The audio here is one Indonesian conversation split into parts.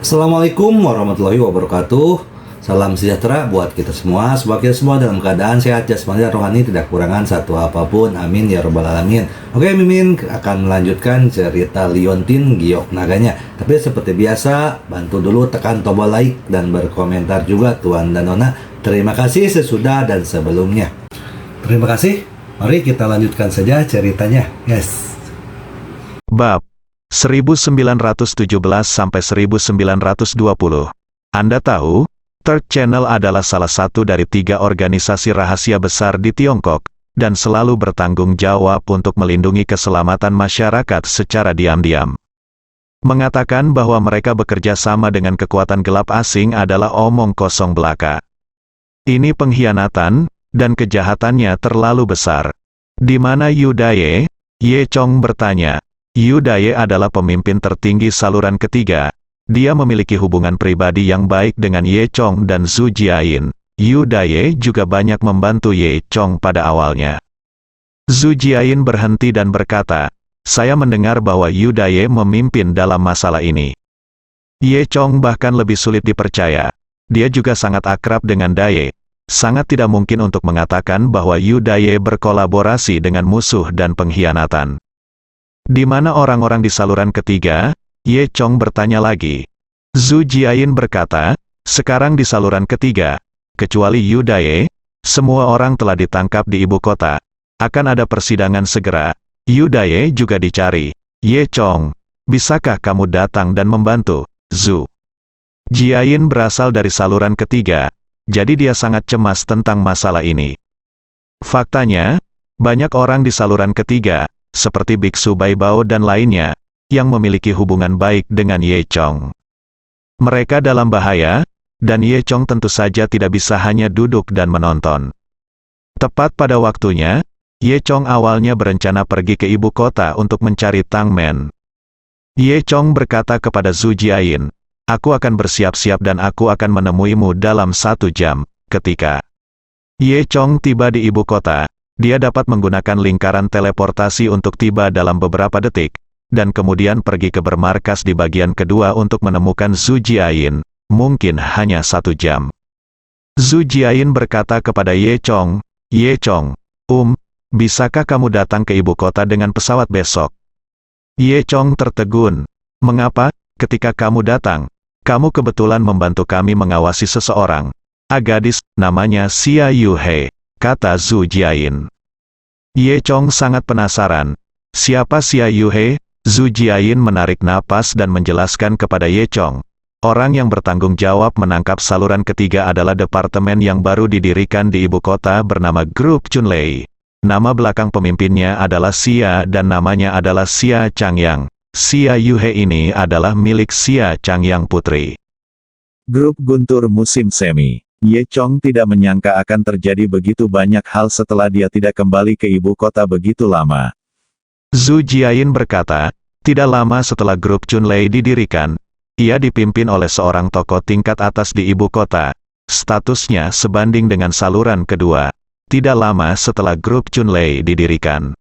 Assalamualaikum warahmatullahi wabarakatuh. Salam sejahtera buat kita semua. Semoga kita semua dalam keadaan sehat jasmani dan rohani, tidak kekurangan satu apapun. Amin ya robbal alamin. Oke, Mimin akan melanjutkan cerita Liontin Giok Naganya. Tapi seperti biasa, bantu dulu tekan tombol like dan berkomentar juga Tuan dan Nona. Terima kasih sesudah dan sebelumnya. Terima kasih. Mari kita lanjutkan saja ceritanya. Yes. Bab 1917 sampai 1920. Anda tahu, Third Channel adalah salah satu dari 3 organisasi rahasia besar di Tiongkok, dan selalu bertanggung jawab untuk melindungi keselamatan masyarakat secara diam-diam. Mengatakan bahwa mereka bekerja sama dengan kekuatan gelap asing adalah omong kosong belaka. Ini pengkhianatan, dan kejahatannya terlalu besar. Di mana Yu Daye? Ye Chong bertanya. Yu Daye adalah pemimpin tertinggi saluran ketiga. Dia memiliki hubungan pribadi yang baik dengan Ye Chong dan Zhu Jiayin. Yu Daye juga banyak membantu Ye Chong pada awalnya. Zhu Jiayin berhenti dan berkata, "Saya mendengar bahwa Yu Daye memimpin dalam masalah ini." Ye Chong bahkan lebih sulit dipercaya. Dia juga sangat akrab dengan Daye. Sangat tidak mungkin untuk mengatakan bahwa Yu Daye berkolaborasi dengan musuh dan pengkhianatan. Di mana orang-orang di saluran ketiga? Ye Chong bertanya lagi. Zhu Jiayin berkata, sekarang di saluran ketiga, kecuali Yu Daye, semua orang telah ditangkap di ibu kota. Akan ada persidangan segera. Yu Daye juga dicari. Ye Chong, bisakah kamu datang dan membantu? Zhu Jiayin berasal dari saluran ketiga, jadi dia sangat cemas tentang masalah ini. Faktanya, banyak orang di saluran ketiga, seperti Biksu Baibao dan lainnya, yang memiliki hubungan baik dengan Ye Chong. Mereka dalam bahaya, dan Ye Chong tentu saja tidak bisa hanya duduk dan menonton. Tepat pada waktunya, Ye Chong awalnya berencana pergi ke ibu kota untuk mencari Tang Men. Ye Chong berkata kepada Zhu Jiayin, "Aku akan bersiap-siap dan aku akan menemuimu dalam 1 jam." Ketika Ye Chong tiba di ibu kota, dia dapat menggunakan lingkaran teleportasi untuk tiba dalam beberapa detik, dan kemudian pergi ke bermarkas di bagian kedua untuk menemukan Zhu Jiayin, mungkin hanya 1 jam. Zhu Jiayin berkata kepada Ye Chong, "Ye Chong, bisakah kamu datang ke ibu kota dengan pesawat besok?" Ye Chong tertegun. "Mengapa? Ketika kamu datang, kamu kebetulan membantu kami mengawasi seseorang. Gadis, namanya Xia Yuhe," kata Zhu Jiayin. Ye Chong sangat penasaran. Siapa Xia Yuhe? Zhu Jiayin menarik napas dan menjelaskan kepada Ye Chong. Orang yang bertanggung jawab menangkap saluran ketiga adalah departemen yang baru didirikan di ibu kota bernama Grup Chunlei. Nama belakang pemimpinnya adalah Xia dan namanya adalah Xia Changyang. Xia Yuhe ini adalah milik Xia Changyang putri. Grup Guntur musim semi. Ye Chong tidak menyangka akan terjadi begitu banyak hal setelah dia tidak kembali ke ibu kota begitu lama. Zhu Jiayin berkata, tidak lama setelah grup Chunlei didirikan, ia dipimpin oleh seorang tokoh tingkat atas di ibu kota. Statusnya sebanding dengan saluran kedua. Tidak lama setelah grup Chunlei didirikan,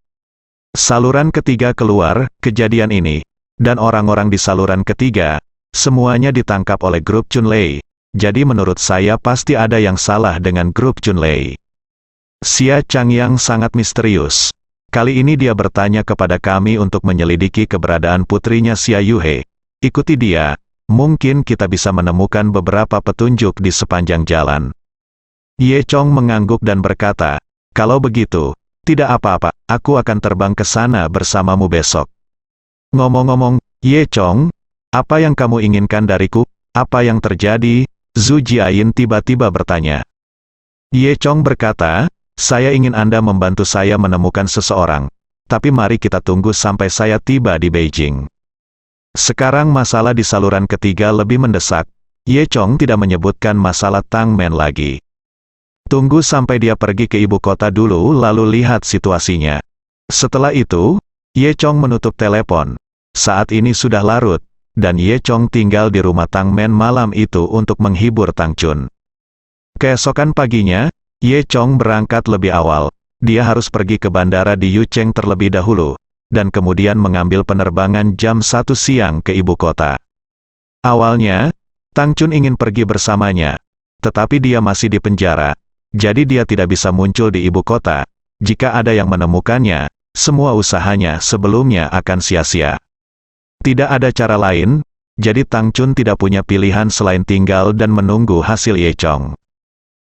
saluran ketiga keluar, kejadian ini, dan orang-orang di saluran ketiga, semuanya ditangkap oleh grup Chunlei. Jadi menurut saya pasti ada yang salah dengan grup Chunlei. Xia Changyang sangat misterius. Kali ini dia bertanya kepada kami untuk menyelidiki keberadaan putrinya Xia Yuhe. Ikuti dia, mungkin kita bisa menemukan beberapa petunjuk di sepanjang jalan. Ye Chong mengangguk dan berkata, "Kalau begitu, tidak apa-apa, aku akan terbang ke sana bersamamu besok." Ngomong-ngomong, Ye Chong, apa yang kamu inginkan dariku? Apa yang terjadi? Zhu Jiayin tiba-tiba bertanya. Ye Chong berkata, "Saya ingin Anda membantu saya menemukan seseorang. Tapi mari kita tunggu sampai saya tiba di Beijing. Sekarang masalah di saluran ketiga lebih mendesak." Ye Chong tidak menyebutkan masalah Tang Men lagi. "Tunggu sampai dia pergi ke ibu kota dulu lalu lihat situasinya." Setelah itu, Ye Chong menutup telepon. Saat ini sudah larut, dan Ye Chong tinggal di rumah Tang Men malam itu untuk menghibur Tang Chun. Keesokan paginya, Ye Chong berangkat lebih awal. Dia harus pergi ke bandara di Yucheng terlebih dahulu, dan kemudian mengambil penerbangan jam 1 siang ke ibu kota. Awalnya, Tang Chun ingin pergi bersamanya, tetapi dia masih di penjara, jadi dia tidak bisa muncul di ibu kota. Jika ada yang menemukannya, semua usahanya sebelumnya akan sia-sia. Tidak ada cara lain, jadi Tang Chun tidak punya pilihan selain tinggal dan menunggu hasil Ye Chong.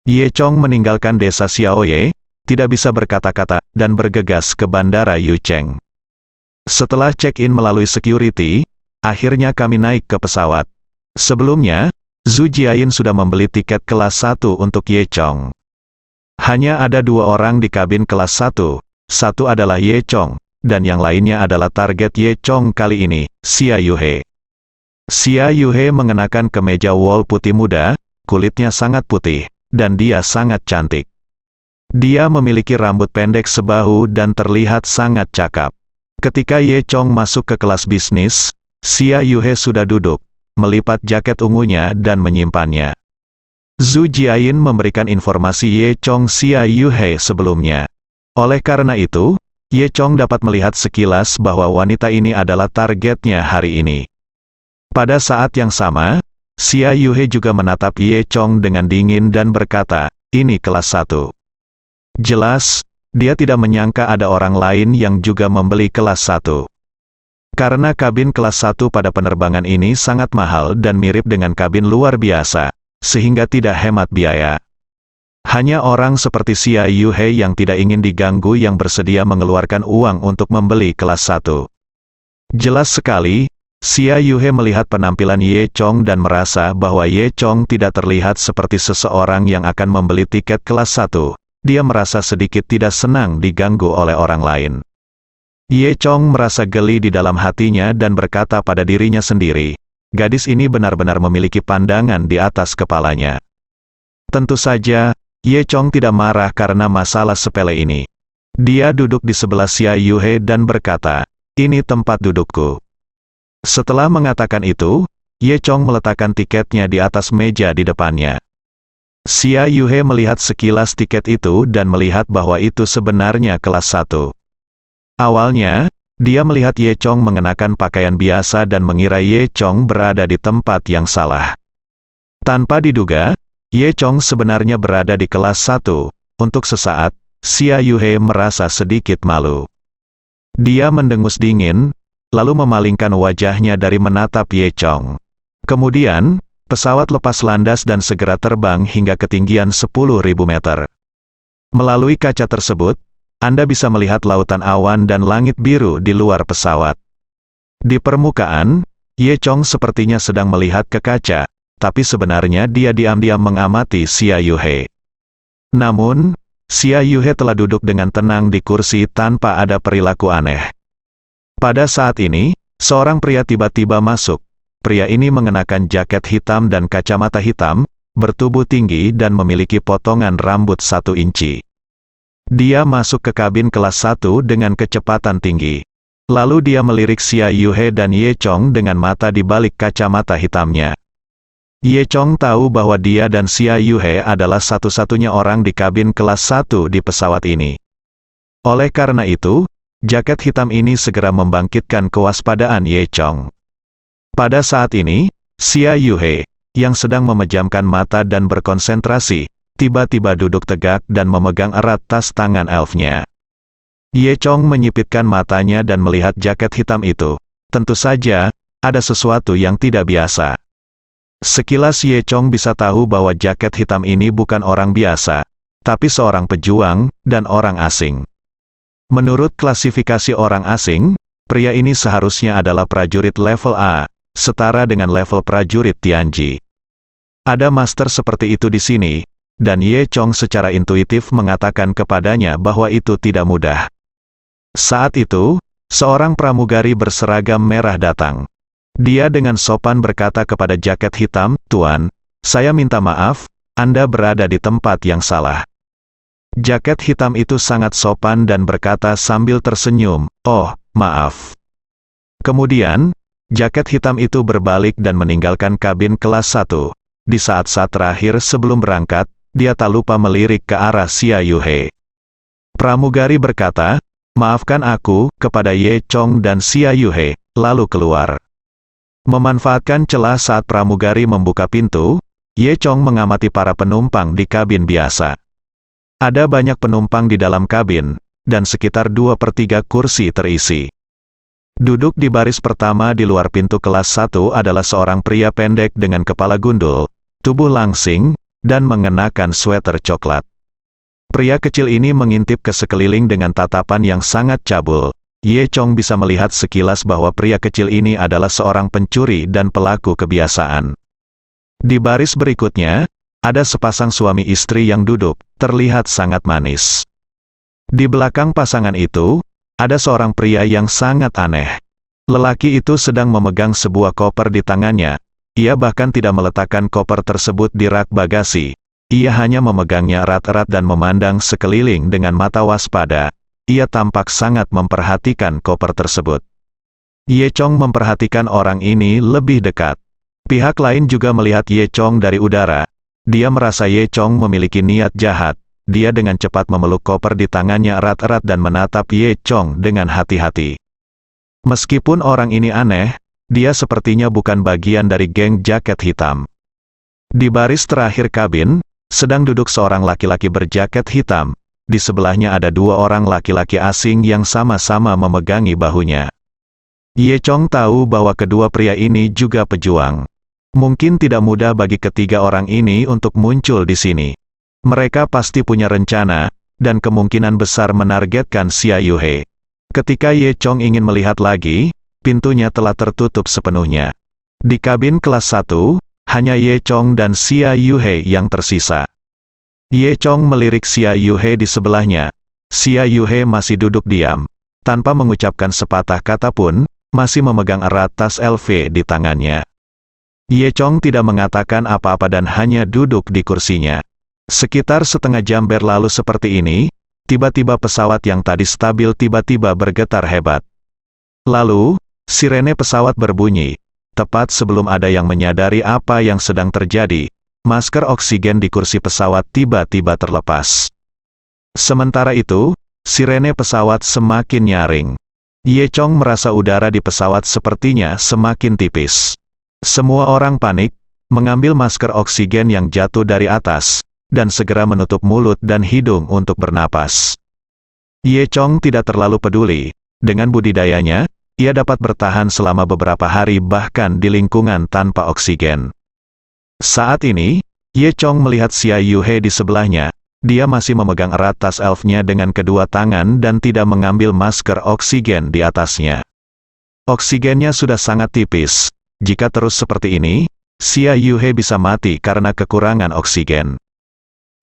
Ye Chong meninggalkan desa Xiaoye, tidak bisa berkata-kata, dan bergegas ke bandara Yucheng. Setelah check-in melalui security, akhirnya kami naik ke pesawat. Sebelumnya, Zhu Jiayin sudah membeli tiket kelas 1 untuk Ye Chong. Hanya ada 2 orang di kabin kelas 1, satu adalah Ye Chong, dan yang lainnya adalah target Ye Chong kali ini, Xia Yuhe. Xia Yuhe mengenakan kemeja wol putih muda, kulitnya sangat putih, dan dia sangat cantik. Dia memiliki rambut pendek sebahu dan terlihat sangat cakap. Ketika Ye Chong masuk ke kelas bisnis, Xia Yuhe sudah duduk, melipat jaket ungunya dan menyimpannya. Zhu Jiayin memberikan informasi Ye Chong Xia Yuhe sebelumnya. Oleh karena itu, Ye Chong dapat melihat sekilas bahwa wanita ini adalah targetnya hari ini. Pada saat yang sama, Xia Yuhe juga menatap Ye Chong dengan dingin dan berkata, "Ini kelas 1. Jelas, dia tidak menyangka ada orang lain yang juga membeli kelas 1. Karena kabin kelas 1 pada penerbangan ini sangat mahal dan mirip dengan kabin luar biasa, sehingga tidak hemat biaya. Hanya orang seperti Xia Yuhe yang tidak ingin diganggu yang bersedia mengeluarkan uang untuk membeli kelas 1. Jelas sekali, Xia Yuhe melihat penampilan Ye Chong dan merasa bahwa Ye Chong tidak terlihat seperti seseorang yang akan membeli tiket kelas 1. Dia merasa sedikit tidak senang diganggu oleh orang lain. Ye Chong merasa geli di dalam hatinya dan berkata pada dirinya sendiri, gadis ini benar-benar memiliki pandangan di atas kepalanya. Tentu saja, Ye Chong tidak marah karena masalah sepele ini. Dia duduk di sebelah Xia Yuhe dan berkata, "Ini tempat dudukku." Setelah mengatakan itu, Ye Chong meletakkan tiketnya di atas meja di depannya. Xia Yuhe melihat sekilas tiket itu dan melihat bahwa itu sebenarnya kelas 1. Awalnya, dia melihat Ye Chong mengenakan pakaian biasa dan mengira Ye Chong berada di tempat yang salah. Tanpa diduga, Ye Chong sebenarnya berada di kelas 1. Untuk sesaat, Xia Yuhe merasa sedikit malu. Dia mendengus dingin, lalu memalingkan wajahnya dari menatap Ye Chong. Kemudian, pesawat lepas landas dan segera terbang hingga ketinggian 10.000 meter. Melalui kaca tersebut, Anda bisa melihat lautan awan dan langit biru di luar pesawat. Di permukaan, Ye Chong sepertinya sedang melihat ke kaca, tapi sebenarnya dia diam-diam mengamati Xia Yuhe. Namun, Xia Yuhe telah duduk dengan tenang di kursi tanpa ada perilaku aneh. Pada saat ini, seorang pria tiba-tiba masuk. Pria ini mengenakan jaket hitam dan kacamata hitam, bertubuh tinggi dan memiliki potongan rambut 1 inci. Dia masuk ke kabin kelas 1 dengan kecepatan tinggi. Lalu dia melirik Xia Yuhe dan Ye Chong dengan mata di balik kacamata hitamnya. Ye Chong tahu bahwa dia dan Xia Yuhe adalah satu-satunya orang di kabin kelas 1 di pesawat ini. Oleh karena itu, jaket hitam ini segera membangkitkan kewaspadaan Ye Chong. Pada saat ini, Xia Yuhe, yang sedang memejamkan mata dan berkonsentrasi, tiba-tiba duduk tegak dan memegang erat tas tangan elfnya. Ye Chong menyipitkan matanya dan melihat jaket hitam itu. Tentu saja, ada sesuatu yang tidak biasa. Sekilas Ye Chong bisa tahu bahwa jaket hitam ini bukan orang biasa, tapi seorang pejuang, dan orang asing. Menurut klasifikasi orang asing, pria ini seharusnya adalah prajurit level A, setara dengan level prajurit Tianji. Ada master seperti itu di sini, dan Ye Chong secara intuitif mengatakan kepadanya bahwa itu tidak mudah. Saat itu, seorang pramugari berseragam merah datang. Dia dengan sopan berkata kepada jaket hitam, "Tuan, saya minta maaf, Anda berada di tempat yang salah." Jaket hitam itu sangat sopan dan berkata sambil tersenyum, "Oh, maaf." Kemudian, jaket hitam itu berbalik dan meninggalkan kabin kelas 1. Di saat-saat terakhir sebelum berangkat, dia tak lupa melirik ke arah Xia Yuhe. Pramugari berkata, "Maafkan aku," kepada Ye Chong dan Xia Yuhe, lalu keluar. Memanfaatkan celah saat pramugari membuka pintu, Ye Chong mengamati para penumpang di kabin biasa. Ada banyak penumpang di dalam kabin, dan sekitar 2/3 kursi terisi. Duduk di baris pertama di luar pintu kelas 1 adalah seorang pria pendek dengan kepala gundul, tubuh langsing, dan mengenakan sweater coklat. Pria kecil ini mengintip ke sekeliling dengan tatapan yang sangat cabul. Ye Chong bisa melihat sekilas bahwa pria kecil ini adalah seorang pencuri dan pelaku kebiasaan. Di baris berikutnya, ada sepasang suami istri yang duduk, terlihat sangat manis. Di belakang pasangan itu, ada seorang pria yang sangat aneh. Lelaki itu sedang memegang sebuah koper di tangannya. Ia bahkan tidak meletakkan koper tersebut di rak bagasi. Ia hanya memegangnya erat-erat dan memandang sekeliling dengan mata waspada. Ia tampak sangat memperhatikan koper tersebut. Ye Chong memperhatikan orang ini lebih dekat. Pihak lain juga melihat Ye Chong dari udara. Dia merasa Ye Chong memiliki niat jahat. Dia dengan cepat memeluk koper di tangannya erat-erat dan menatap Ye Chong dengan hati-hati. Meskipun orang ini aneh, dia sepertinya bukan bagian dari geng jaket hitam. Di baris terakhir kabin, sedang duduk seorang laki-laki berjaket hitam. Di sebelahnya ada 2 orang laki-laki asing yang sama-sama memegangi bahunya. Ye Chong tahu bahwa kedua pria ini juga pejuang. Mungkin tidak mudah bagi ketiga orang ini untuk muncul di sini. Mereka pasti punya rencana, dan kemungkinan besar menargetkan Xia Yuhe. Ketika Ye Chong ingin melihat lagi, pintunya telah tertutup sepenuhnya. Di kabin kelas 1, hanya Ye Chong dan Xia Yuhe yang tersisa. Ye Chong melirik Xia Yuhe di sebelahnya. Xia Yuhe masih duduk diam. Tanpa mengucapkan sepatah kata pun, masih memegang erat tas LV di tangannya. Ye Chong tidak mengatakan apa-apa dan hanya duduk di kursinya. Sekitar setengah jam berlalu seperti ini, tiba-tiba pesawat yang tadi stabil tiba-tiba bergetar hebat. Lalu, sirene pesawat berbunyi. Tepat sebelum ada yang menyadari apa yang sedang terjadi, masker oksigen di kursi pesawat tiba-tiba terlepas. Sementara itu, sirene pesawat semakin nyaring. Ye Chong merasa udara di pesawat sepertinya semakin tipis. Semua orang panik, mengambil masker oksigen yang jatuh dari atas, dan segera menutup mulut dan hidung untuk bernapas. Ye Chong tidak terlalu peduli. Dengan budidayanya, ia dapat bertahan selama beberapa hari bahkan di lingkungan tanpa oksigen. Saat ini, Ye Chong melihat Xia Yuhe di sebelahnya. Dia masih memegang erat tas elfnya dengan kedua tangan dan tidak mengambil masker oksigen di atasnya. Oksigennya sudah sangat tipis. Jika terus seperti ini, Xia Yuhe bisa mati karena kekurangan oksigen.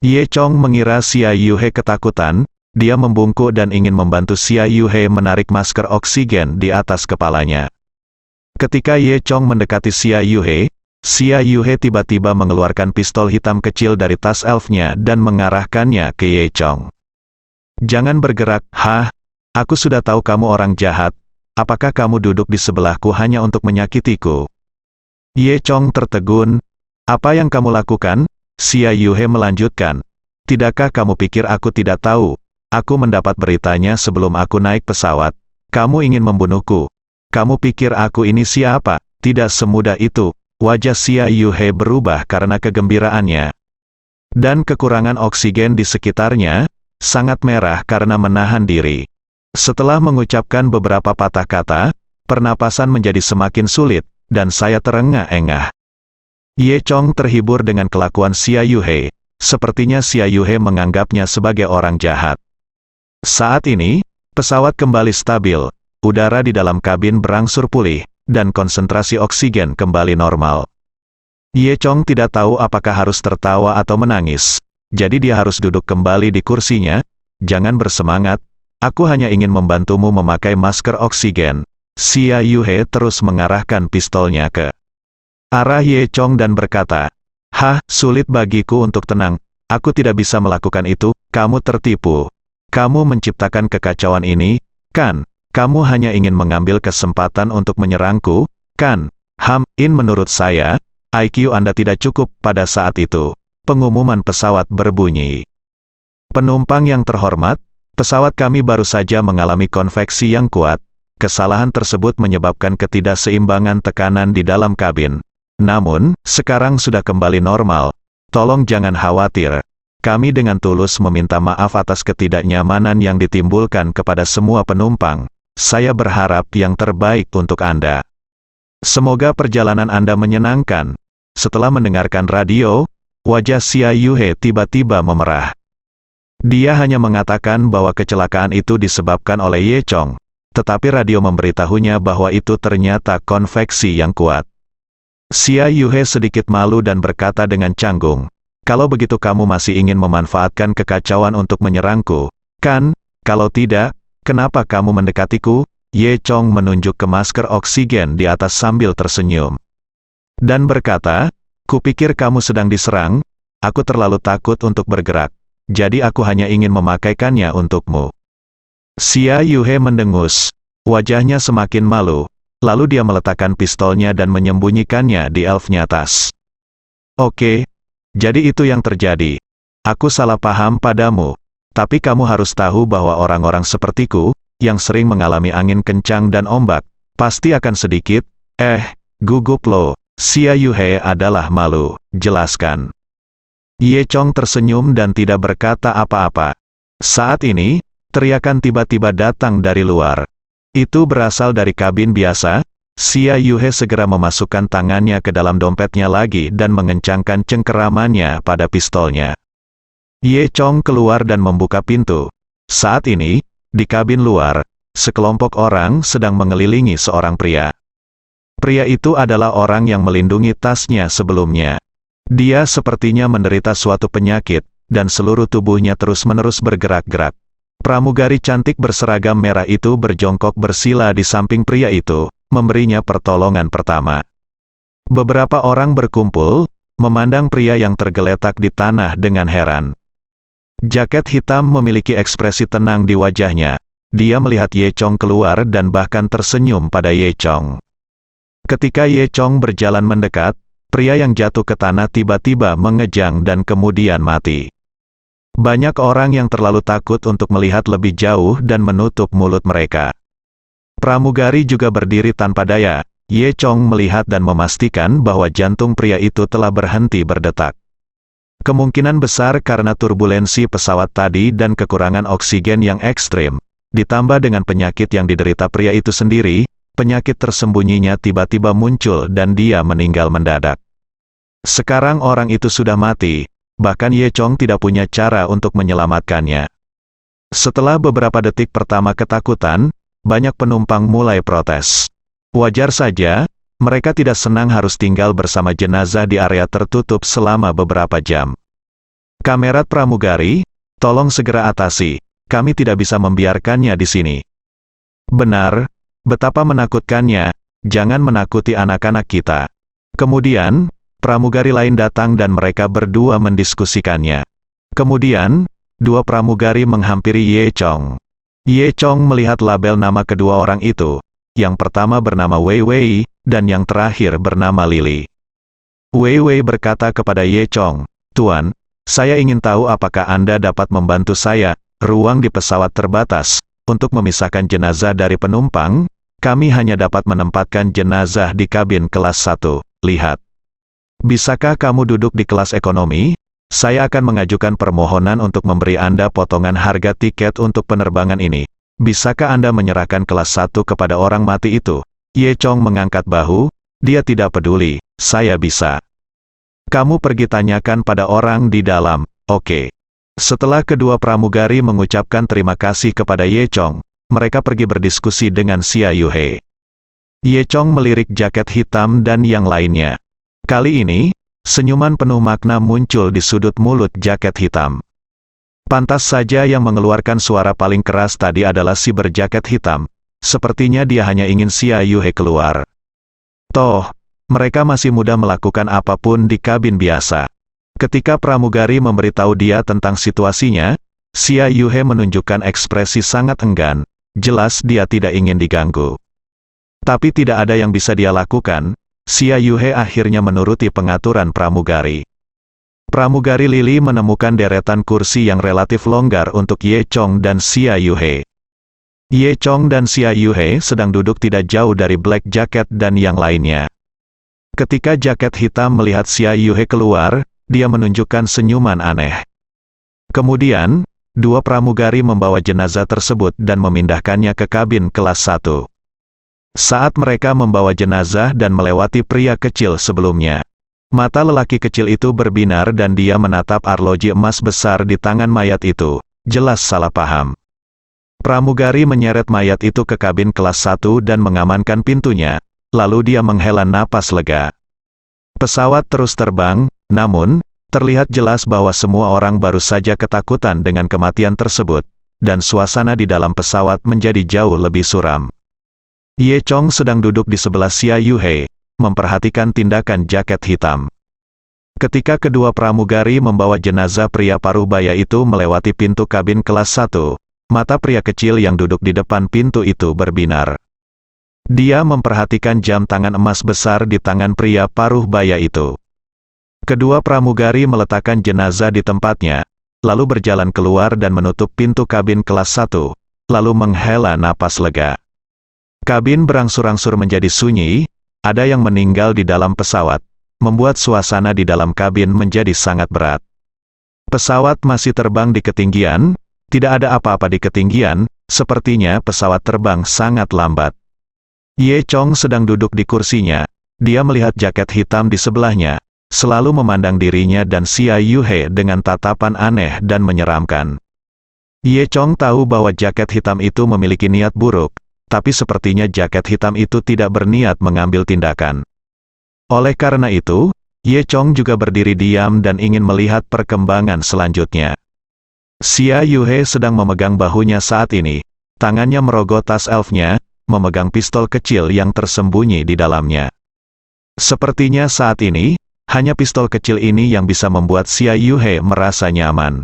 Ye Chong mengira Xia Yuhe ketakutan. Dia membungkuk dan ingin membantu Xia Yuhe menarik masker oksigen di atas kepalanya. Ketika Ye Chong mendekati Xia Yuhe tiba-tiba mengeluarkan pistol hitam kecil dari tas elfnya dan mengarahkannya ke Ye Chong. "Jangan bergerak, aku sudah tahu kamu orang jahat. Apakah kamu duduk di sebelahku hanya untuk menyakitiku?" Ye Chong tertegun. "Apa yang kamu lakukan?" Xia Yuhe melanjutkan. "Tidakkah kamu pikir aku tidak tahu? Aku mendapat beritanya sebelum aku naik pesawat. Kamu ingin membunuhku. Kamu pikir aku ini siapa? Tidak semudah itu." Wajah Xia Yuhe berubah karena kegembiraannya. Dan kekurangan oksigen di sekitarnya, sangat merah karena menahan diri. Setelah mengucapkan beberapa patah kata, pernapasan menjadi semakin sulit, dan saya terengah-engah. Ye Chong terhibur dengan kelakuan Xia Yuhe. Sepertinya Xia Yuhe menganggapnya sebagai orang jahat. Saat ini, pesawat kembali stabil, udara di dalam kabin berangsur pulih, dan konsentrasi oksigen kembali normal. Ye Chong tidak tahu apakah harus tertawa atau menangis, jadi dia harus duduk kembali di kursinya. "Jangan bersemangat, aku hanya ingin membantumu memakai masker oksigen." Xia Yuhe terus mengarahkan pistolnya ke arah Ye Chong dan berkata, sulit bagiku untuk tenang. Aku tidak bisa melakukan itu, kamu tertipu. Kamu menciptakan kekacauan ini, kan? Kamu hanya ingin mengambil kesempatan untuk menyerangku, kan? Menurut saya, IQ Anda tidak cukup pada saat itu. Pengumuman pesawat berbunyi. "Penumpang yang terhormat, pesawat kami baru saja mengalami konveksi yang kuat. Kesalahan tersebut menyebabkan ketidakseimbangan tekanan di dalam kabin. Namun, sekarang sudah kembali normal. Tolong jangan khawatir. Kami dengan tulus meminta maaf atas ketidaknyamanan yang ditimbulkan kepada semua penumpang. Saya berharap yang terbaik untuk Anda. Semoga perjalanan Anda menyenangkan. Setelah mendengarkan radio, wajah Xia Yuhe tiba-tiba memerah. Dia hanya mengatakan bahwa kecelakaan itu disebabkan oleh Ye Chong, tetapi radio memberitahunya bahwa itu ternyata konveksi yang kuat. Xia Yuhe sedikit malu dan berkata dengan canggung, "Kalau begitu kamu masih ingin memanfaatkan kekacauan untuk menyerangku, kan? Kalau tidak, kenapa kamu mendekatiku?" Ye Chong menunjuk ke masker oksigen di atas sambil tersenyum. Dan berkata, "Kupikir kamu sedang diserang, aku terlalu takut untuk bergerak. Jadi aku hanya ingin memakaikannya untukmu." Xia Yuhe mendengus. Wajahnya semakin malu. Lalu dia meletakkan pistolnya dan menyembunyikannya di elfnya tas. "Oke, jadi itu yang terjadi. Aku salah paham padamu. Tapi kamu harus tahu bahwa orang-orang sepertiku, yang sering mengalami angin kencang dan ombak, pasti akan sedikit, gugup loh." Xia Yuhe adalah malu, jelaskan. Ye Chong tersenyum dan tidak berkata apa-apa. Saat ini, teriakan tiba-tiba datang dari luar. Itu berasal dari kabin biasa. Xia Yuhe segera memasukkan tangannya ke dalam dompetnya lagi dan mengencangkan cengkeramannya pada pistolnya. Ye Chong keluar dan membuka pintu. Saat ini, di kabin luar, sekelompok orang sedang mengelilingi seorang pria. Pria itu adalah orang yang melindungi tasnya sebelumnya. Dia sepertinya menderita suatu penyakit, dan seluruh tubuhnya terus-menerus bergerak-gerak. Pramugari cantik berseragam merah itu berjongkok bersila di samping pria itu, memberinya pertolongan pertama. Beberapa orang berkumpul, memandang pria yang tergeletak di tanah dengan heran. Jaket hitam memiliki ekspresi tenang di wajahnya. Dia melihat Ye Chong keluar dan bahkan tersenyum pada Ye Chong. Ketika Ye Chong berjalan mendekat, pria yang jatuh ke tanah tiba-tiba mengejang dan kemudian mati. Banyak orang yang terlalu takut untuk melihat lebih jauh dan menutup mulut mereka. Pramugari juga berdiri tanpa daya. Ye Chong melihat dan memastikan bahwa jantung pria itu telah berhenti berdetak. Kemungkinan besar karena turbulensi pesawat tadi dan kekurangan oksigen yang ekstrim, ditambah dengan penyakit yang diderita pria itu sendiri, penyakit tersembunyinya tiba-tiba muncul dan dia meninggal mendadak. Sekarang orang itu sudah mati, bahkan Ye Chong tidak punya cara untuk menyelamatkannya. Setelah beberapa detik pertama ketakutan, banyak penumpang mulai protes. Wajar saja, mereka tidak senang harus tinggal bersama jenazah di area tertutup selama beberapa jam. "Kamerat pramugari, tolong segera atasi, kami tidak bisa membiarkannya di sini." "Benar, betapa menakutkannya, jangan menakuti anak-anak kita." Kemudian, pramugari lain datang dan mereka berdua mendiskusikannya. Kemudian, dua pramugari menghampiri Ye Chong. Ye Chong melihat label nama kedua orang itu. Yang pertama bernama Wei Wei, dan yang terakhir bernama Lily. Wei Wei berkata kepada Ye Chong, "Tuan, saya ingin tahu apakah Anda dapat membantu saya, ruang di pesawat terbatas, untuk memisahkan jenazah dari penumpang, kami hanya dapat menempatkan jenazah di kabin kelas 1, lihat. Bisakah kamu duduk di kelas ekonomi? Saya akan mengajukan permohonan untuk memberi Anda potongan harga tiket untuk penerbangan ini. Bisakah Anda menyerahkan kelas 1 kepada orang mati itu?" Ye Chong mengangkat bahu, dia tidak peduli, "Saya bisa. Kamu pergi tanyakan pada orang di dalam, oke." Setelah kedua pramugari mengucapkan terima kasih kepada Ye Chong, mereka pergi berdiskusi dengan Xia Yuhe. Ye Chong melirik jaket hitam dan yang lainnya. Kali ini, senyuman penuh makna muncul di sudut mulut jaket hitam. Pantas saja yang mengeluarkan suara paling keras tadi adalah si berjaket hitam. Sepertinya dia hanya ingin Xia Yuhe keluar. Toh, mereka masih mudah melakukan apapun di kabin biasa. Ketika pramugari memberitahu dia tentang situasinya, Xia Yuhe menunjukkan ekspresi sangat enggan, jelas dia tidak ingin diganggu. Tapi tidak ada yang bisa dia lakukan, Xia Yuhe akhirnya menuruti pengaturan pramugari. Pramugari Lily menemukan deretan kursi yang relatif longgar untuk Ye Chong dan Xia Yuhe. Ye Chong dan Xia Yuhe sedang duduk tidak jauh dari Black Jacket dan yang lainnya. Ketika jaket hitam melihat Xia Yuhe keluar, dia menunjukkan senyuman aneh. Kemudian, dua pramugari membawa jenazah tersebut dan memindahkannya ke kabin kelas 1. Saat mereka membawa jenazah dan melewati pria kecil sebelumnya, mata lelaki kecil itu berbinar dan dia menatap arloji emas besar di tangan mayat itu, jelas salah paham. Pramugari menyeret mayat itu ke kabin kelas 1 dan mengamankan pintunya, lalu dia menghela napas lega. Pesawat terus terbang, namun, terlihat jelas bahwa semua orang baru saja ketakutan dengan kematian tersebut, dan suasana di dalam pesawat menjadi jauh lebih suram. Ye Chong sedang duduk di sebelah Xia Yuhe, memperhatikan tindakan jaket hitam. Ketika kedua pramugari membawa jenazah pria paruh-baya itu melewati pintu kabin kelas 1, mata pria kecil yang duduk di depan pintu itu berbinar. Dia memperhatikan jam tangan emas besar di tangan pria paruh-baya itu. Kedua pramugari meletakkan jenazah di tempatnya, lalu berjalan keluar dan menutup pintu kabin kelas 1, lalu menghela napas lega. Kabin berangsur-angsur menjadi sunyi, ada yang meninggal di dalam pesawat, membuat suasana di dalam kabin menjadi sangat berat. Pesawat masih terbang di ketinggian, tidak ada apa-apa di ketinggian, sepertinya pesawat terbang sangat lambat. Ye Chong sedang duduk di kursinya, dia melihat jaket hitam di sebelahnya, selalu memandang dirinya dan Xia Yuhe dengan tatapan aneh dan menyeramkan. Ye Chong tahu bahwa jaket hitam itu memiliki niat buruk, tapi sepertinya jaket hitam itu tidak berniat mengambil tindakan. Oleh karena itu, Ye Chong juga berdiri diam dan ingin melihat perkembangan selanjutnya. Xia Yuhe sedang memegang bahunya saat ini, tangannya merogoh tas elfnya, memegang pistol kecil yang tersembunyi di dalamnya. Sepertinya saat ini, hanya pistol kecil ini yang bisa membuat Xia Yuhe merasa nyaman.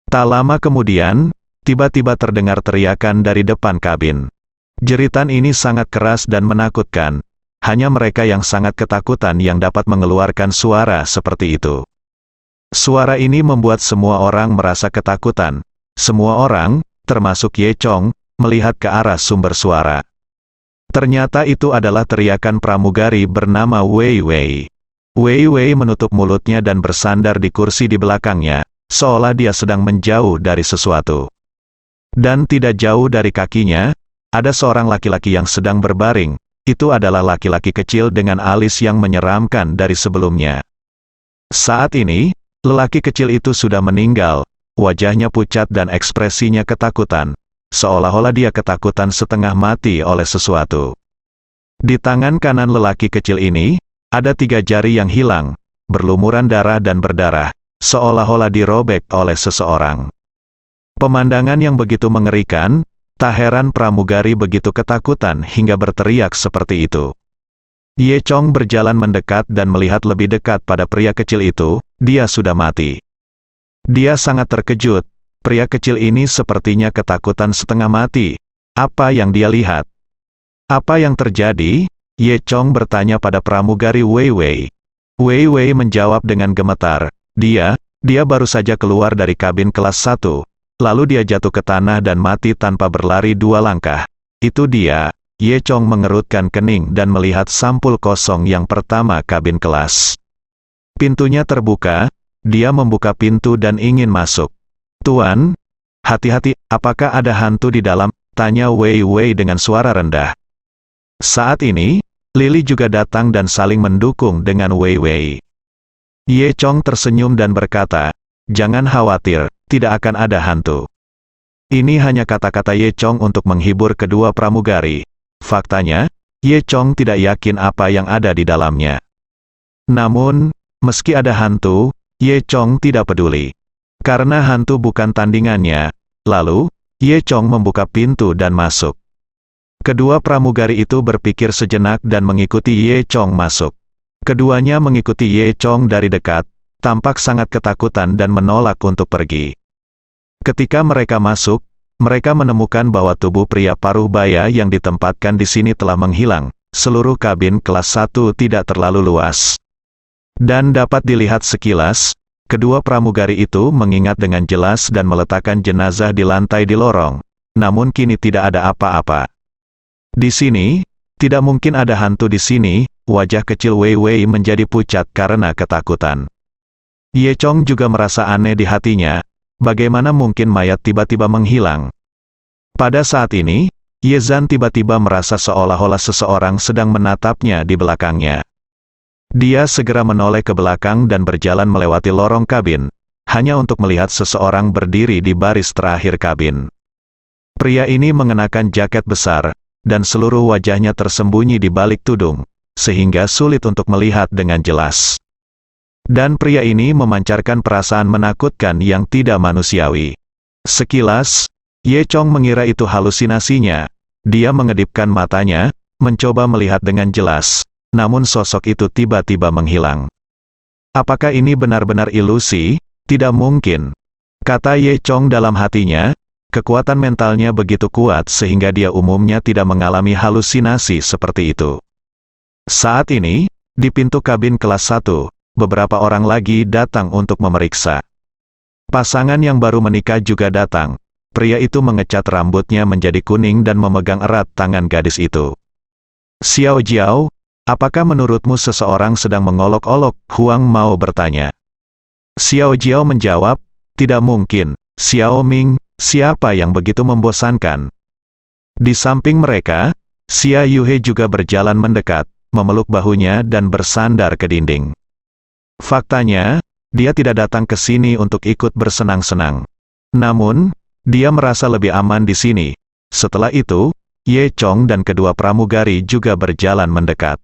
Tak lama kemudian, tiba-tiba terdengar teriakan dari depan kabin. Jeritan ini sangat keras dan menakutkan, hanya mereka yang sangat ketakutan yang dapat mengeluarkan suara seperti itu. Suara ini membuat semua orang merasa ketakutan. Semua orang, termasuk Ye Chong, melihat ke arah sumber suara. Ternyata itu adalah teriakan pramugari bernama Wei Wei. Wei Wei menutup mulutnya dan bersandar di kursi di belakangnya, seolah dia sedang menjauh dari sesuatu. Dan tidak jauh dari kakinya, ada seorang laki-laki yang sedang berbaring. Itu adalah laki-laki kecil dengan alis yang menyeramkan dari sebelumnya. Saat ini, lelaki kecil itu sudah meninggal, wajahnya pucat dan ekspresinya ketakutan, seolah-olah dia ketakutan setengah mati oleh sesuatu. Di tangan kanan lelaki kecil ini, ada 3 jari yang hilang, berlumuran darah dan berdarah, seolah-olah dirobek oleh seseorang. Pemandangan yang begitu mengerikan, tak heran pramugari begitu ketakutan hingga berteriak seperti itu. Ye Chong berjalan mendekat dan melihat lebih dekat pada pria kecil itu, dia sudah mati. Dia sangat terkejut, pria kecil ini sepertinya ketakutan setengah mati. Apa yang dia lihat? Apa yang terjadi? Ye Chong bertanya pada pramugari Wei Wei. Wei Wei menjawab dengan gemetar, dia baru saja keluar dari kabin kelas 1, lalu dia jatuh ke tanah dan mati tanpa berlari 2 langkah. Itu dia. Ye Chong mengerutkan kening dan melihat sampul kosong yang pertama kabin kelas. Pintunya terbuka, dia membuka pintu dan ingin masuk. "Tuan, hati-hati, apakah ada hantu di dalam?" tanya Wei Wei dengan suara rendah. Saat ini, Lily juga datang dan saling mendukung dengan Wei Wei. Ye Chong tersenyum dan berkata, "Jangan khawatir, tidak akan ada hantu." Ini hanya kata-kata Ye Chong untuk menghibur kedua pramugari. Faktanya, Ye Chong tidak yakin apa yang ada di dalamnya. Namun, meski ada hantu, Ye Chong tidak peduli. Karena hantu bukan tandingannya. Lalu, Ye Chong membuka pintu dan masuk. Kedua pramugari itu berpikir sejenak dan mengikuti Ye Chong masuk. Keduanya mengikuti Ye Chong dari dekat, tampak sangat ketakutan dan menolak untuk pergi. Ketika mereka masuk, mereka menemukan bahwa tubuh pria paruh-baya yang ditempatkan di sini telah menghilang. Seluruh kabin kelas 1 tidak terlalu luas. Dan dapat dilihat sekilas, kedua pramugari itu mengingat dengan jelas dan meletakkan jenazah di lantai di lorong. namun kini tidak ada apa-apa. Di sini, tidak mungkin ada hantu di sini. Wajah kecil Wei Wei menjadi pucat karena ketakutan. Ye Chong juga merasa aneh di hatinya, bagaimana mungkin mayat tiba-tiba menghilang. Pada saat ini, Ye Zhan tiba-tiba merasa seolah-olah seseorang sedang menatapnya di belakangnya. Dia segera menoleh ke belakang dan berjalan melewati lorong kabin, hanya untuk melihat seseorang berdiri di baris terakhir kabin. Pria ini mengenakan jaket besar, dan seluruh wajahnya tersembunyi di balik tudung, sehingga sulit untuk melihat dengan jelas. Dan pria ini memancarkan perasaan menakutkan yang tidak manusiawi. Sekilas, Ye Chong mengira itu halusinasinya. Dia mengedipkan matanya, mencoba melihat dengan jelas, namun sosok itu tiba-tiba menghilang. Apakah ini benar-benar ilusi? Tidak mungkin, kata Ye Chong dalam hatinya. Kekuatan mentalnya begitu kuat sehingga dia umumnya tidak mengalami halusinasi seperti itu. Saat ini, di pintu kabin kelas 1, beberapa orang lagi datang untuk memeriksa. Pasangan yang baru menikah juga datang. Pria itu mengecat rambutnya menjadi kuning dan memegang erat tangan gadis itu. Xiao Jiao, apakah menurutmu seseorang sedang mengolok-olok? Huang mau bertanya. Xiao Jiao menjawab, tidak mungkin. Xiao Ming, siapa yang begitu membosankan? Di samping mereka, Xia Yuhe juga berjalan mendekat, memeluk bahunya dan bersandar ke dinding. Faktanya, dia tidak datang ke sini untuk ikut bersenang-senang. Namun, dia merasa lebih aman di sini. Setelah itu, Ye Chong dan kedua pramugari juga berjalan mendekat.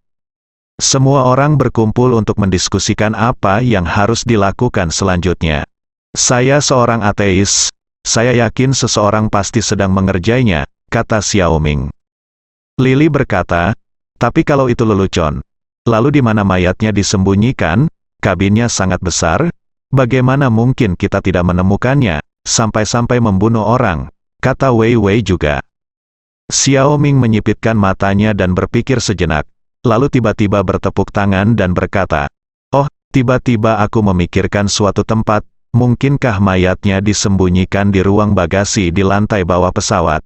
Semua orang berkumpul untuk mendiskusikan apa yang harus dilakukan selanjutnya. Saya seorang ateis, saya yakin seseorang pasti sedang mengerjainya, kata Xiao Ming. Lily berkata, tapi kalau itu lelucon, lalu di mana mayatnya disembunyikan? Kabinnya sangat besar, bagaimana mungkin kita tidak menemukannya, sampai-sampai membunuh orang, kata Wei Wei juga. Xiao Ming menyipitkan matanya dan berpikir sejenak, lalu tiba-tiba bertepuk tangan dan berkata, oh, tiba-tiba aku memikirkan suatu tempat, mungkinkah mayatnya disembunyikan di ruang bagasi di lantai bawah pesawat?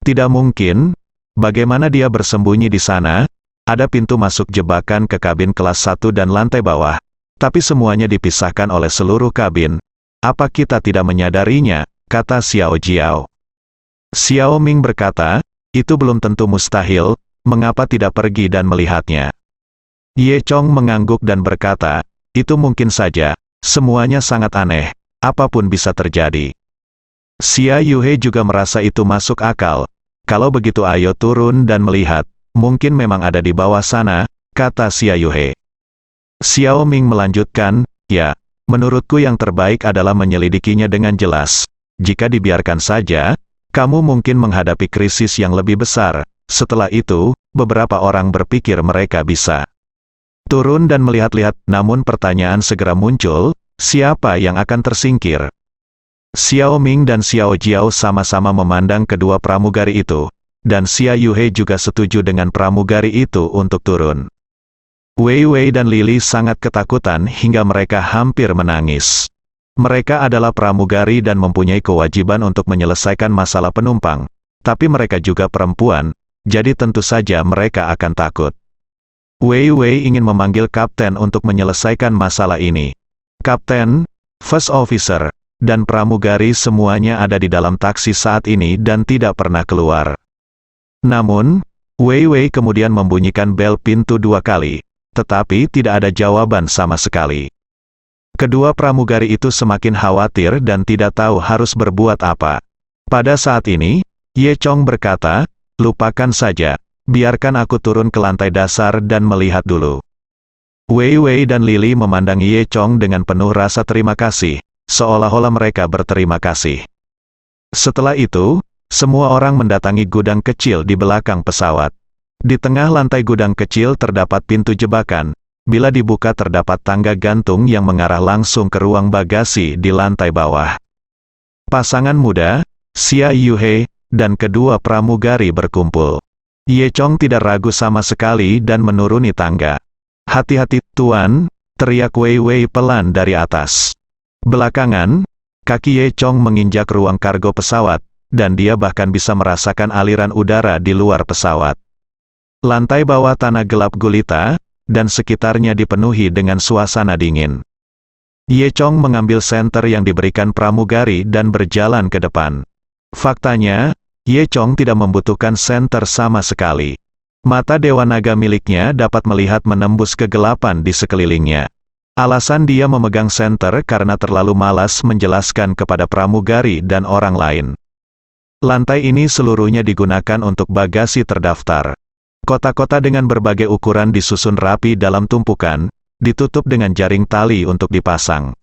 Tidak mungkin, bagaimana dia bersembunyi di sana? Ada pintu masuk jebakan ke kabin kelas 1 dan lantai bawah, tapi semuanya dipisahkan oleh seluruh kabin. Apa kita tidak menyadarinya, kata Xiao Jiao. Xiao Ming berkata, itu belum tentu mustahil, mengapa tidak pergi dan melihatnya? Ye Chong mengangguk dan berkata, itu mungkin saja. Semuanya sangat aneh, apapun bisa terjadi. Xia Yuhe juga merasa itu masuk akal. Kalau begitu ayo turun dan melihat, mungkin memang ada di bawah sana, kata Xia Yuhe. Xiao Ming melanjutkan, ya, menurutku yang terbaik adalah menyelidikinya dengan jelas. Jika dibiarkan saja, kamu mungkin menghadapi krisis yang lebih besar. Setelah itu, beberapa orang berpikir mereka bisa turun dan melihat-lihat, namun pertanyaan segera muncul, siapa yang akan tersingkir? Xiao Ming dan Xiao Jiao sama-sama memandang kedua pramugari itu, dan Xia Yuhe juga setuju dengan pramugari itu untuk turun. Wei Wei dan Lily sangat ketakutan hingga mereka hampir menangis. Mereka adalah pramugari dan mempunyai kewajiban untuk menyelesaikan masalah penumpang, tapi mereka juga perempuan, jadi tentu saja mereka akan takut. Wei Wei ingin memanggil kapten untuk menyelesaikan masalah ini. Kapten, first officer, dan pramugari semuanya ada di dalam taksi saat ini dan tidak pernah keluar. Namun, Wei Wei kemudian membunyikan bel pintu 2 kali, tetapi tidak ada jawaban sama sekali. Kedua pramugari itu semakin khawatir dan tidak tahu harus berbuat apa. Pada saat ini, Ye Chong berkata, lupakan saja. Biarkan aku turun ke lantai dasar dan melihat dulu. Wei Wei dan Lily memandang Ye Chong dengan penuh rasa terima kasih, seolah-olah mereka berterima kasih. Setelah itu, semua orang mendatangi gudang kecil di belakang pesawat. Di tengah lantai gudang kecil terdapat pintu jebakan. Bila dibuka terdapat tangga gantung yang mengarah langsung ke ruang bagasi di lantai bawah. Pasangan muda, Xia Yuhe, dan kedua pramugari berkumpul. Ye Chong tidak ragu sama sekali dan menuruni tangga. Hati-hati, Tuan, teriak Wei Wei pelan dari atas. Belakangan, kaki Ye Chong menginjak ruang kargo pesawat, dan dia bahkan bisa merasakan aliran udara di luar pesawat. Lantai bawah tanah gelap gulita, dan sekitarnya dipenuhi dengan suasana dingin. Ye Chong mengambil senter yang diberikan pramugari dan berjalan ke depan. Faktanya, Ye Chong tidak membutuhkan senter sama sekali. Mata Dewa Naga miliknya dapat melihat menembus kegelapan di sekelilingnya. Alasan dia memegang senter karena terlalu malas menjelaskan kepada pramugari dan orang lain. Lantai ini seluruhnya digunakan untuk bagasi terdaftar. Kota-kota dengan berbagai ukuran disusun rapi dalam tumpukan, ditutup dengan jaring tali untuk dipasang.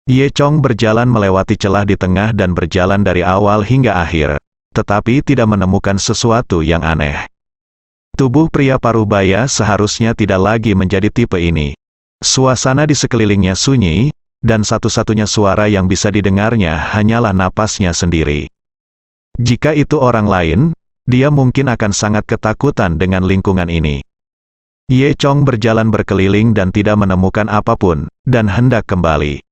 Ye Chong berjalan melewati celah di tengah dan berjalan dari awal hingga akhir, tetapi tidak menemukan sesuatu yang aneh. Tubuh pria parubaya seharusnya tidak lagi menjadi tipe ini. Suasana di sekelilingnya sunyi, dan satu-satunya suara yang bisa didengarnya hanyalah napasnya sendiri. Jika itu orang lain, dia mungkin akan sangat ketakutan dengan lingkungan ini. Ye Chong berjalan berkeliling dan tidak menemukan apapun, dan hendak kembali.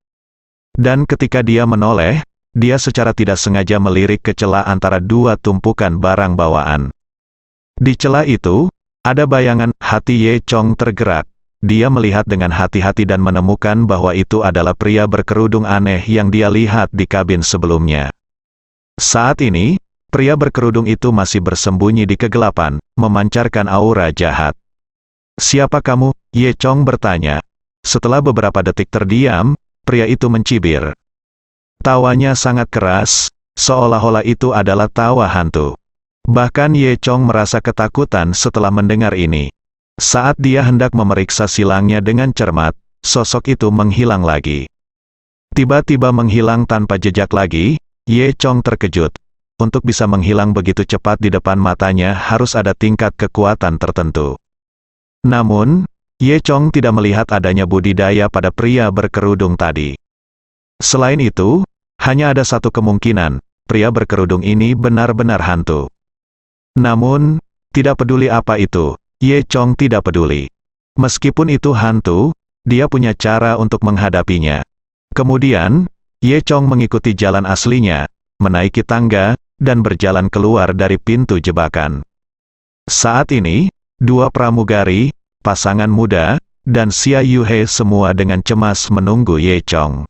Dan ketika dia menoleh, dia secara tidak sengaja melirik ke celah antara dua tumpukan barang bawaan. Di celah itu, ada bayangan. Hati Ye Chong tergerak. Dia melihat dengan hati-hati dan menemukan bahwa itu adalah pria berkerudung aneh yang dia lihat di kabin sebelumnya. Saat ini, pria berkerudung itu masih bersembunyi di kegelapan, memancarkan aura jahat. "Siapa kamu?" Ye Chong bertanya. Setelah beberapa detik terdiam, pria itu mencibir. Tawanya sangat keras, seolah-olah itu adalah tawa hantu. Bahkan Ye Chong merasa ketakutan setelah mendengar ini. Saat dia hendak memeriksa silangnya dengan cermat, sosok itu menghilang lagi. Tiba-tiba menghilang tanpa jejak lagi. Ye Chong terkejut. Untuk bisa menghilang begitu cepat di depan matanya harus ada tingkat kekuatan tertentu. Namun, Ye Chong tidak melihat adanya budidaya pada pria berkerudung tadi. Selain itu, hanya ada satu kemungkinan, pria berkerudung ini benar-benar hantu. Namun, tidak peduli apa itu, Ye Chong tidak peduli. Meskipun itu hantu, dia punya cara untuk menghadapinya. Kemudian, Ye Chong mengikuti jalan aslinya, menaiki tangga, dan berjalan keluar dari pintu jebakan. Saat ini, dua pramugari, pasangan muda, dan Xia Yuhe semua dengan cemas menunggu Ye Chong.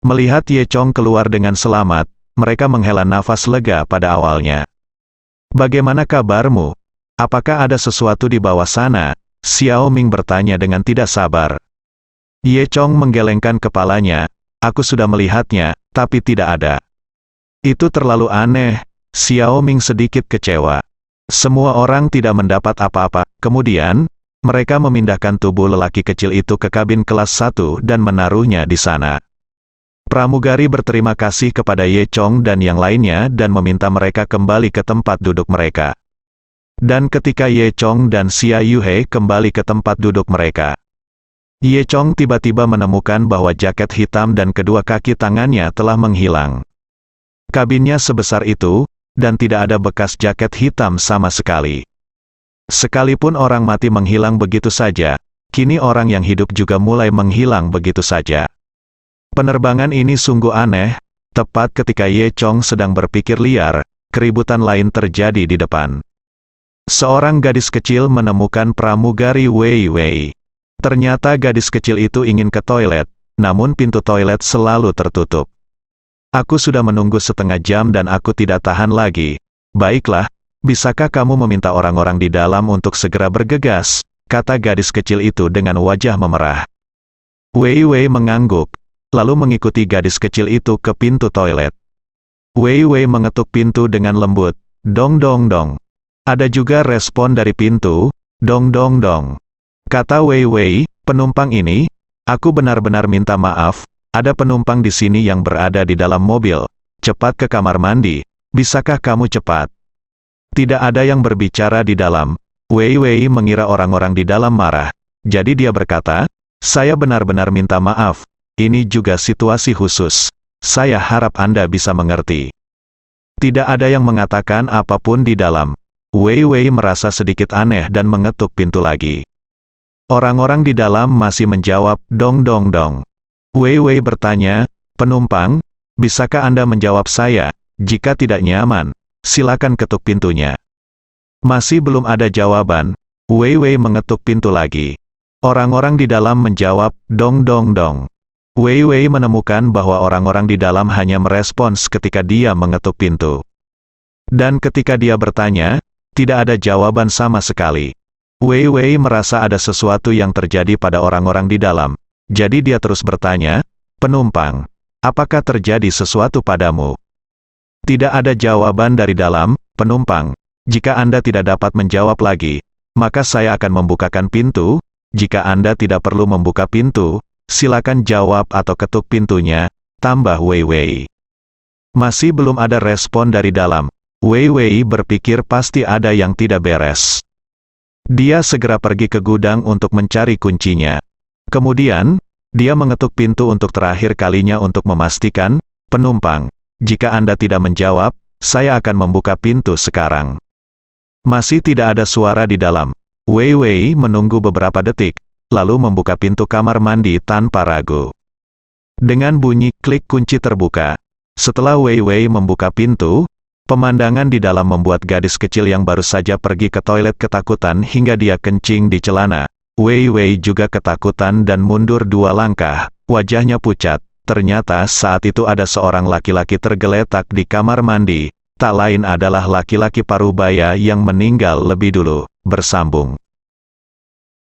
Melihat Ye Chong keluar dengan selamat, mereka menghela nafas lega pada awalnya. "Bagaimana kabarmu? Apakah ada sesuatu di bawah sana?" Xiao Ming bertanya dengan tidak sabar. Ye Chong menggelengkan kepalanya. "Aku sudah melihatnya, tapi tidak ada." "Itu terlalu aneh." Xiao Ming sedikit kecewa. Semua orang tidak mendapat apa-apa. Kemudian, mereka memindahkan tubuh lelaki kecil itu ke kabin kelas 1 dan menaruhnya di sana. Pramugari berterima kasih kepada Ye Chong dan yang lainnya dan meminta mereka kembali ke tempat duduk mereka. Dan ketika Ye Chong dan Xia Yuhe kembali ke tempat duduk mereka, Ye Chong tiba-tiba menemukan bahwa jaket hitam dan kedua kaki tangannya telah menghilang. Kabinnya sebesar itu, dan tidak ada bekas jaket hitam sama sekali. Sekalipun orang mati menghilang begitu saja, kini orang yang hidup juga mulai menghilang begitu saja. Penerbangan ini sungguh aneh. Tepat ketika Ye Chong sedang berpikir liar, keributan lain terjadi di depan. Seorang gadis kecil menemukan pramugari Wei Wei. Ternyata gadis kecil itu ingin ke toilet, namun pintu toilet selalu tertutup. "Aku sudah menunggu setengah jam dan aku tidak tahan lagi." "Baiklah, bisakah kamu meminta orang-orang di dalam untuk segera bergegas?" kata gadis kecil itu dengan wajah memerah. Wei Wei mengangguk, lalu mengikuti gadis kecil itu ke pintu toilet. Wei Wei mengetuk pintu dengan lembut, "Dong dong dong." Ada juga respon dari pintu, "Dong dong dong." Kata Wei Wei, "Penumpang ini, aku benar-benar minta maaf, ada penumpang di sini yang berada di dalam mobil. Cepat ke kamar mandi, bisakah kamu cepat?" Tidak ada yang berbicara di dalam. Wei Wei mengira orang-orang di dalam marah. Jadi dia berkata, "Saya benar-benar minta maaf, ini juga situasi khusus. Saya harap Anda bisa mengerti." Tidak ada yang mengatakan apapun di dalam. Wei Wei merasa sedikit aneh dan mengetuk pintu lagi. Orang-orang di dalam masih menjawab, "Dong dong dong." Wei Wei bertanya, "Penumpang, bisakah Anda menjawab saya? Jika tidak nyaman, silakan ketuk pintunya. Masih belum ada jawaban, Wei Wei mengetuk pintu lagi. Orang-orang di dalam menjawab, dong dong dong. Wei Wei menemukan bahwa orang-orang di dalam hanya merespons ketika dia mengetuk pintu. Dan ketika dia bertanya, tidak ada jawaban sama sekali. Wei Wei merasa ada sesuatu yang terjadi pada orang-orang di dalam. Jadi dia terus bertanya, penumpang, apakah terjadi sesuatu padamu? Tidak ada jawaban dari dalam, penumpang. Jika Anda tidak dapat menjawab lagi, maka saya akan membukakan pintu. Jika Anda tidak perlu membuka pintu, silakan jawab atau ketuk pintunya, tambah Wei Wei. Masih belum ada respon dari dalam. Wei Wei berpikir pasti ada yang tidak beres. Dia segera pergi ke gudang untuk mencari kuncinya. Kemudian, dia mengetuk pintu untuk terakhir kalinya untuk memastikan, penumpang, jika Anda tidak menjawab, saya akan membuka pintu sekarang. Masih tidak ada suara di dalam. Wei Wei menunggu beberapa detik, lalu membuka pintu kamar mandi tanpa ragu. Dengan bunyi klik kunci terbuka. Setelah Wei Wei membuka pintu, pemandangan di dalam membuat gadis kecil yang baru saja pergi ke toilet ketakutan hingga dia kencing di celana. Wei Wei juga ketakutan dan mundur 2 langkah, wajahnya pucat. Ternyata saat itu ada seorang laki-laki tergeletak di kamar mandi. Tak lain adalah laki-laki parubaya yang meninggal lebih dulu. Bersambung.